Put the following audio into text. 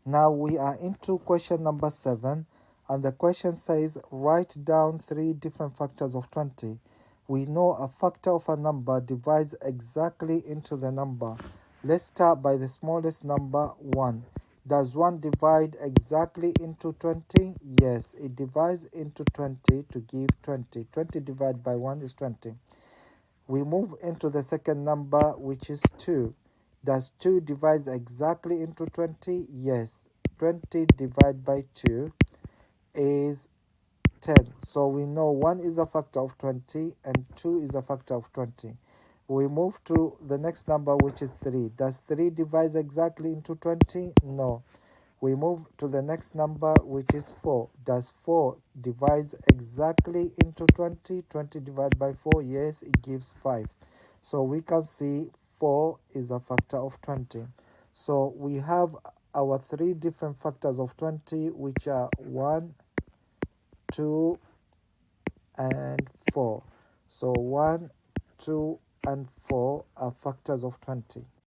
Now we are into question number 7, and the question says write down 3 different factors of 20. We know a factor of a number divides exactly into the number. Let's start by the smallest number, 1. Does 1 divide exactly into 20? Yes, it divides into 20 to give 20. 20 divided by 1 is 20. We move into the second number, which is 2. Does 2 divide exactly into 20? Yes. 20 divided by 2 is 10. So we know 1 is a factor of 20 and 2 is a factor of 20. We move to the next number, which is 3. Does 3 divide exactly into 20? No. We move to the next number, which is 4. Does 4 divides exactly into 20? 20 divided by 4, yes, it gives 5. So we can see 4 is a factor of 20. So we have our 3 different factors of 20, which are 1, 2, and 4. So 1, 2, and 4 are factors of 20.